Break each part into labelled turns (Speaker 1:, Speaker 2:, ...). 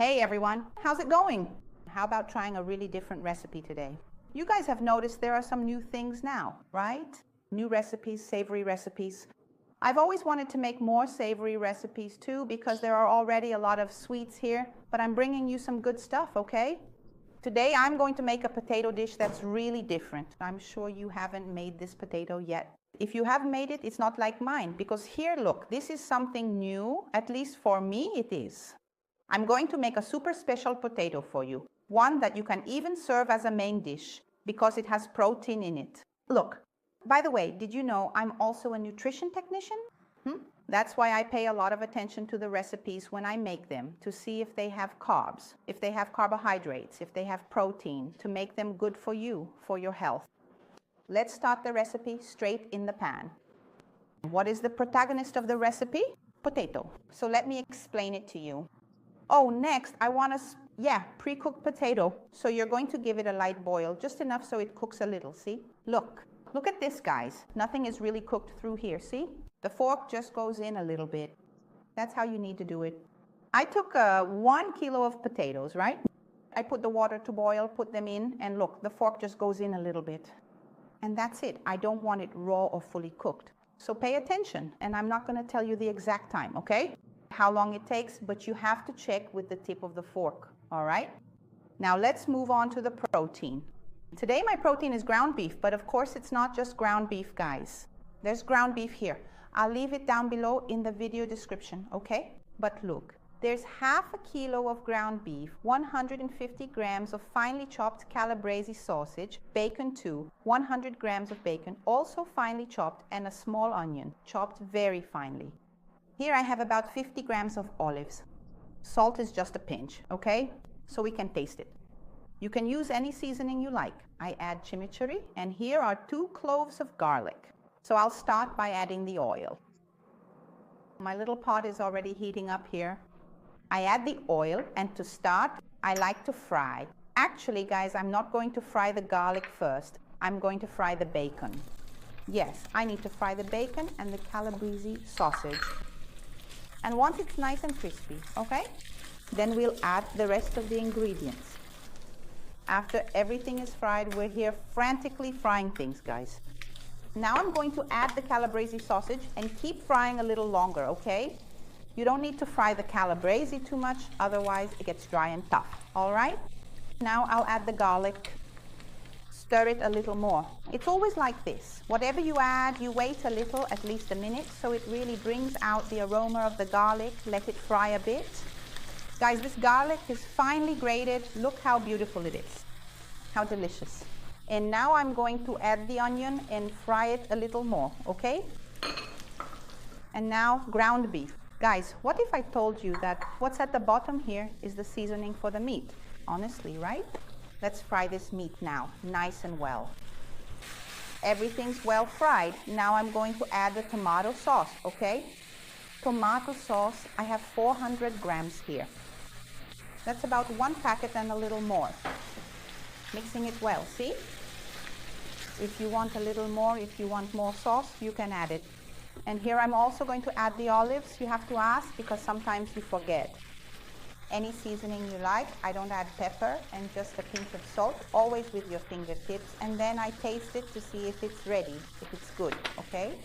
Speaker 1: Hey everyone, how's it going? How about trying a really different recipe today? You guys have noticed there are some new things now, right? New recipes, savory recipes. I've always wanted to make more savory recipes too because there are already a lot of sweets here, but I'm bringing you some good stuff, okay? Today I'm going to make a potato dish that's really different. I'm sure you haven't made this potato yet. If you haven't made it, it's not like mine because here, look, this is something new, at least for me it is. I'm going to make a super special potato for you, one that you can even serve as a main dish because it has protein in it. Look, by the way, did you know I'm also a nutrition technician? That's why I pay a lot of attention to the recipes when I make them, to see if they have carbs, if they have carbohydrates, if they have protein, to make them good for you, for your health. Let's start the recipe straight in the pan. What is the protagonist of the recipe? Potato. So let me explain it to you. Oh, next, I want a, pre-cooked potato. So you're going to give it a light boil, just enough so it cooks a little, see? Look at this, guys. Nothing is really cooked through here, see? The fork just goes in a little bit. That's how you need to do it. I took 1 kilo of potatoes, right? I put the water to boil, put them in, and look, the fork just goes in a little bit. And that's it. I don't want it raw or fully cooked. So pay attention, and I'm not going to tell you the exact time, okay? How long it takes, but you have to check with the tip of the fork, all right? Now let's move on to the protein. Today my protein is ground beef, but of course it's not just ground beef, guys. There's ground beef here. I'll leave it down below in the video description, okay? But look, there's half a kilo of ground beef, 150 grams of finely chopped calabrese sausage, bacon too, 100 grams of bacon, also finely chopped, and a small onion, chopped very finely. Here I have about 50 grams of olives. Salt is just a pinch, okay? So we can taste it. You can use any seasoning you like. I add chimichurri, and here are 2 cloves of garlic. So I'll start by adding the oil. My little pot is already heating up here. I add the oil, and to start, I like to fry. Actually, guys, I'm not going to fry the garlic first. I'm going to fry the bacon. Yes, I need to fry the bacon and the calabrese sausage. And once it's nice and crispy, okay? Then we'll add the rest of the ingredients. After everything is fried, we're here frantically frying things, guys. Now I'm going to add the calabrese sausage and keep frying a little longer, okay? You don't need to fry the calabrese too much, otherwise it gets dry and tough, all right? Now I'll add the garlic. Stir it a little more. It's always like this. Whatever you add, you wait a little, at least a minute, so it really brings out the aroma of the garlic. Let it fry a bit. Guys, this garlic is finely grated. Look how beautiful it is. How delicious. And now I'm going to add the onion and fry it a little more, okay? And now ground beef. Guys, what if I told you that what's at the bottom here is the seasoning for the meat? Honestly, right? Let's fry this meat now, nice and well. Everything's well fried. Now I'm going to add the tomato sauce, okay? Tomato sauce, I have 400 grams here. That's about 1 packet and a little more. Mixing it well, see? If you want a little more, if you want more sauce, you can add it. And here I'm also going to add the olives. You have to ask because sometimes you forget. Any seasoning you like. I don't add pepper, and just a pinch of salt, always with your fingertips, and then I taste it to see if it's ready, if it's good, okay?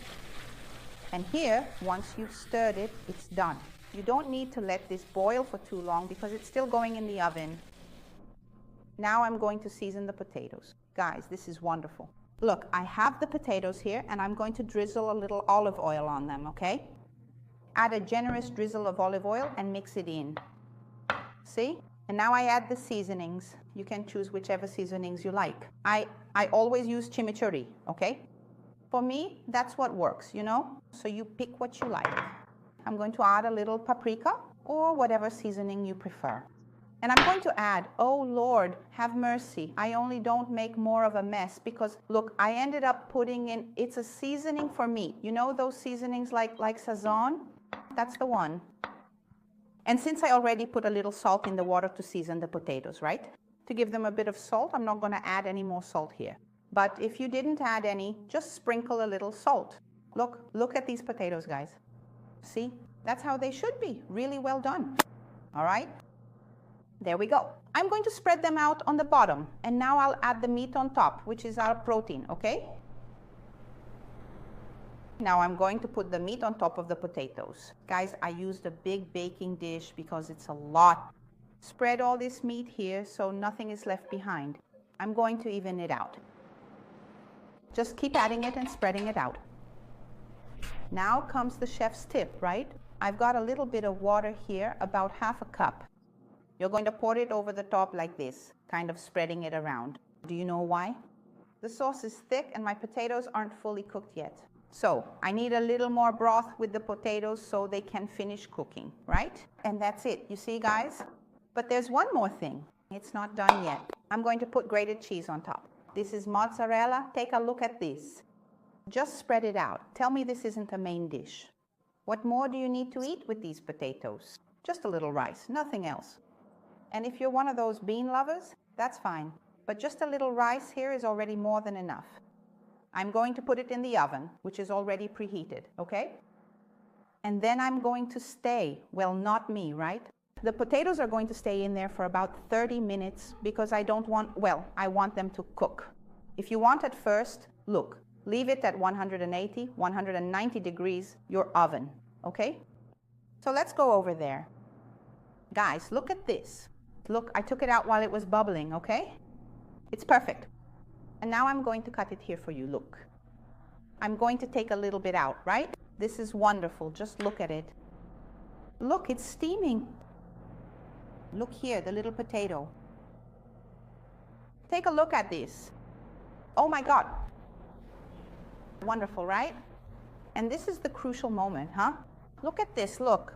Speaker 1: And here, once you've stirred it, it's done. You don't need to let this boil for too long because it's still going in the oven. Now I'm going to season the potatoes. Guys, this is wonderful. Look, I have the potatoes here, and I'm going to drizzle a little olive oil on them, okay? Add a generous drizzle of olive oil and mix it in. See? And now I add the seasonings. You can choose whichever seasonings you like. I always use chimichurri, okay? For me, that's what works, you know? So you pick what you like. I'm going to add a little paprika or whatever seasoning you prefer. And I'm going to add, oh Lord, have mercy. I only don't make more of a mess because, look, I ended up putting in, it's a seasoning for meat. You know those seasonings like Sazon? That's the one. And since I already put a little salt in the water to season the potatoes, right? To give them a bit of salt, I'm not going to add any more salt here. But if you didn't add any, just sprinkle a little salt. Look at these potatoes, guys. See? That's how they should be. Really well done. All right? There we go. I'm going to spread them out on the bottom, and now I'll add the meat on top, which is our protein, okay? Now I'm going to put the meat on top of the potatoes. Guys, I used a big baking dish because it's a lot. Spread all this meat here so nothing is left behind. I'm going to even it out. Just keep adding it and spreading it out. Now comes the chef's tip, right? I've got a little bit of water here, about half a cup. You're going to pour it over the top like this, kind of spreading it around. Do you know why? The sauce is thick and my potatoes aren't fully cooked yet. So I need a little more broth with the potatoes so they can finish cooking, right? And that's it, you see, guys? But there's one more thing. It's not done yet. I'm going to put grated cheese on top. This is mozzarella. Take a look at this. Just spread it out. Tell me this isn't a main dish. What more do you need to eat with these potatoes? Just a little rice, nothing else. And if you're one of those bean lovers, that's fine. But just a little rice here is already more than enough. I'm going to put it in the oven, which is already preheated, okay? And then I'm going to stay, well, not me, right? The potatoes are going to stay in there for about 30 minutes because I want them to cook. If you want at first, look, leave it at 180, 190 degrees, your oven, okay? So let's go over there. Guys, look at this. Look, I took it out while it was bubbling, okay? It's perfect. And now I'm going to cut it here for you, look. I'm going to take a little bit out, right? This is wonderful, just look at it. Look, it's steaming. Look here, the little potato. Take a look at this. Oh my God. Wonderful, right? And this is the crucial moment, huh? Look at this, look.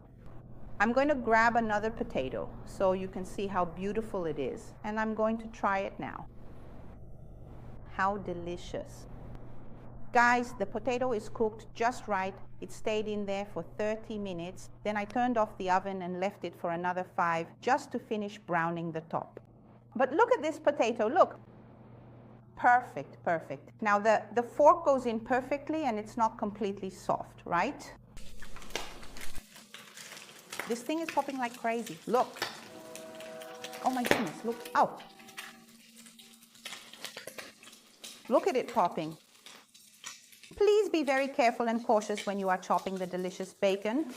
Speaker 1: I'm going to grab another potato so you can see how beautiful it is. And I'm going to try it now. How delicious. Guys, the potato is cooked just right. It stayed in there for 30 minutes. Then I turned off the oven and left it for another 5 just to finish browning the top. But look at this potato, look. Perfect, perfect. Now the fork goes in perfectly and it's not completely soft, right? This thing is popping like crazy. Look. Oh my goodness, look. Oh. Look at it popping. Please be very careful and cautious when you are chopping the delicious bacon.